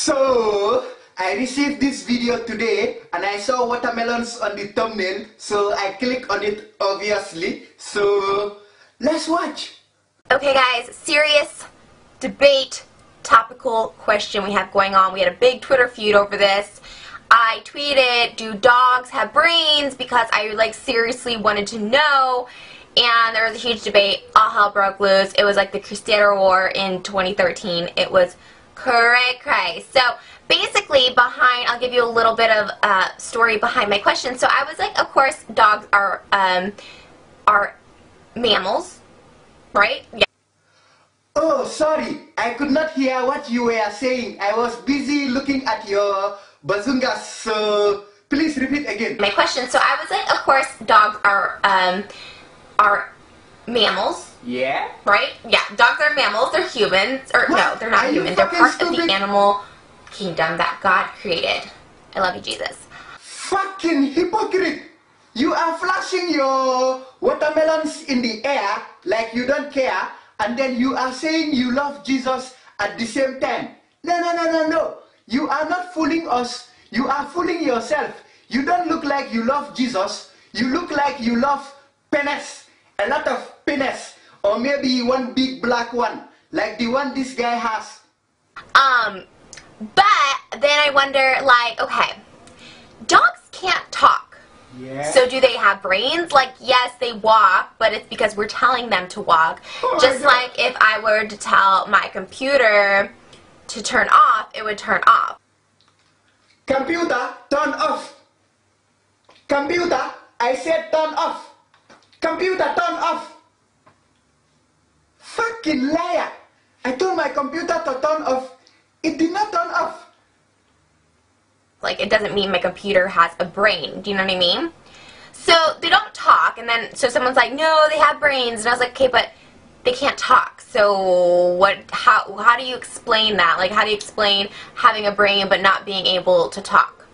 So, I received this video today and I saw watermelons on the thumbnail, so I clicked on it obviously. So, let's watch. Okay guys, serious debate, topical question we have going on. We had a big Twitter feud over this. I tweeted, do dogs have brains? Because I seriously wanted to know. And there was a huge debate. All hell broke loose. It was like the Cristiano War in 2013. It was cray. So basically I'll give you a little bit of story behind my question. So I was like, of course dogs are mammals, right? Yeah. Oh, sorry. I could not hear what you were saying. I was busy looking at your bazungas, so please repeat again. My question. So I was like, of course dogs are mammals. Yeah? Right? Yeah, dogs are mammals. They're humans. Or what? No, they're not human. They're part of the animal kingdom that God created. I love you, Jesus. Fucking hypocrite! You are flashing your watermelons in the air like you don't care, and then you are saying you love Jesus at the same time. No. You are not fooling us. You are fooling yourself. You don't look like you love Jesus. You look like you love penis. A lot of penis. Or maybe one big black one, like the one this guy has. But then I wonder, okay, dogs can't talk. Yeah. So do they have brains? Yes, they walk, but it's because we're telling them to walk. Oh, just like if I were to tell my computer to turn off, it would turn off. Computer, turn off. Computer, I said turn off. Computer, turn off. Fucking liar! I told my computer to turn off. It did not turn off. It doesn't mean my computer has a brain. Do you know what I mean? So they don't talk, and then so someone's like, no, they have brains, and I was like, okay, but they can't talk. So how do you explain that? How do you explain having a brain but not being able to talk?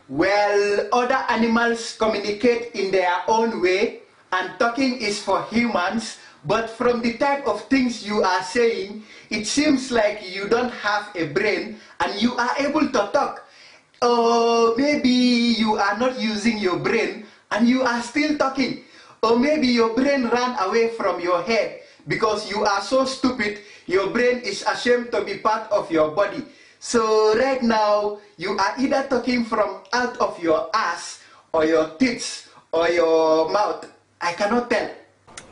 Well, other animals communicate in their own way, and talking is for humans. But from the type of things you are saying, it seems like you don't have a brain and you are able to talk. Or maybe you are not using your brain and you are still talking. Or maybe your brain ran away from your head because you are so stupid, your brain is ashamed to be part of your body. So right now, you are either talking from out of your ass or your tits or your mouth. I cannot tell.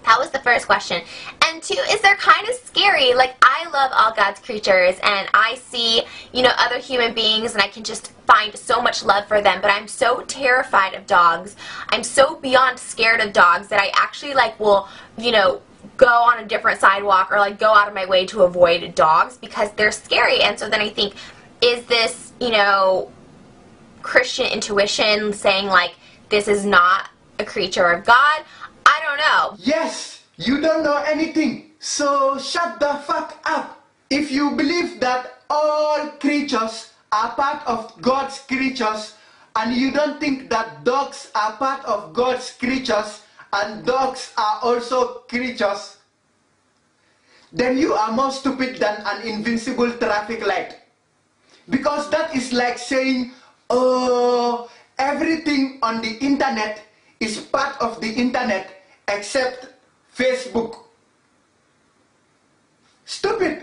That was the first question. And two, is they're kind of scary. I love all God's creatures, and I see, other human beings, and I can just find so much love for them, but I'm so terrified of dogs. I'm so beyond scared of dogs that I actually, will, go on a different sidewalk or, go out of my way to avoid dogs because they're scary. And so then I think, is this, Christian intuition saying, this is not a creature of God? I don't know. Yes, you don't know anything, so shut the fuck up. If you believe that all creatures are part of God's creatures, and you don't think that dogs are part of God's creatures, and dogs are also creatures, then you are more stupid than an invincible traffic light. Because that is like saying, oh, everything on the internet is part of the internet except Facebook. Stupid.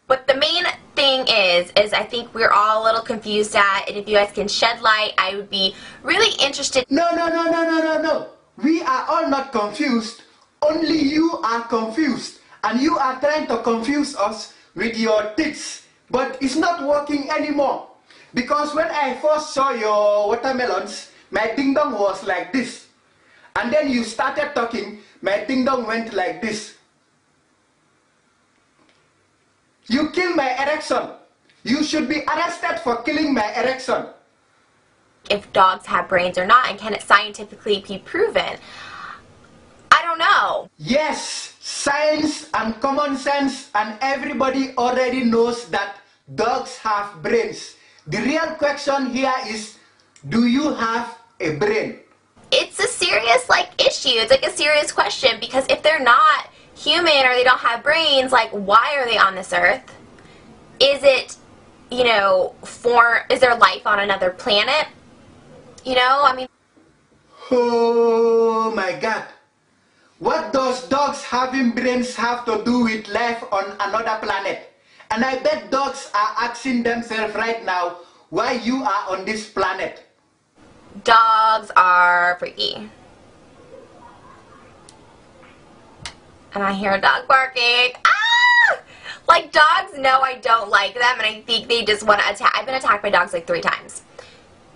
But the main thing is I think we're all a little confused at, and if you guys can shed light, I would be really interested. No. We are all not confused. Only you are confused. And you are trying to confuse us with your tits. But it's not working anymore. Because when I first saw your watermelons, my ding dong was like this. And then you started talking, my ding dong went like this. You killed my erection. You should be arrested for killing my erection. If dogs have brains or not, and can it scientifically be proven? I don't know. Yes, science and common sense and everybody already knows that dogs have brains. The real question here is, do you have a brain? It's a serious issue. It's a serious question, because if they're not human or they don't have brains, why are they on this earth? Is it you know, is there life on another planet? You know, I mean. Oh my God. What does dogs having brains have to do with life on another planet? And I bet dogs are asking themselves right now why you are on this planet. Dogs are freaky. And I hear a dog barking. Ah! Like, dogs know I don't like them, and I think they just want to attack. I've been attacked by dogs like 3 times.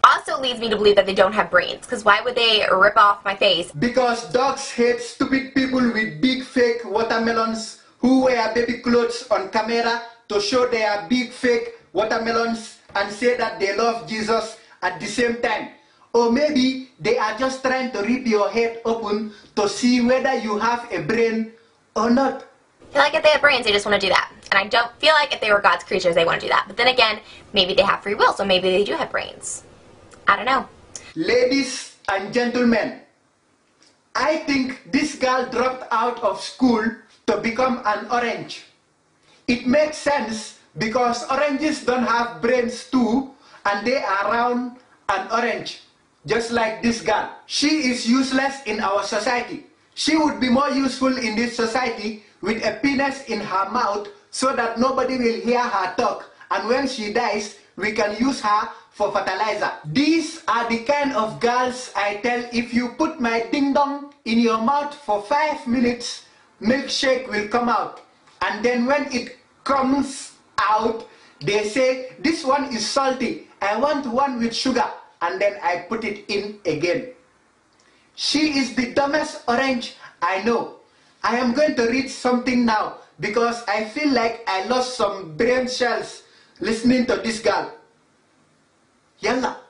Also leads me to believe that they don't have brains, because why would they rip off my face? Because dogs hate stupid people with big fake watermelons who wear baby clothes on camera to show their big fake watermelons and say that they love Jesus at the same time. Or maybe they are just trying to rip your head open to see whether you have a brain or not. I feel like if they have brains, they just want to do that. And I don't feel like if they were God's creatures, they want to do that. But then again, maybe they have free will, so maybe they do have brains. I don't know. Ladies and gentlemen, I think this girl dropped out of school to become an orange. It makes sense because oranges don't have brains too, and they are round and orange, just like this girl. She is useless in our society. She would be more useful in this society with a penis in her mouth so that nobody will hear her talk, and when she dies, we can use her for fertilizer. These are the kind of girls I tell, if you put my ding dong in your mouth for 5 minutes, milkshake will come out. And then when it comes out, they say, this one is salty, I want one with sugar. And then I put it in again. She is the dumbest orange I know. I am going to read something now because I feel like I lost some brain cells listening to this girl. Yalla.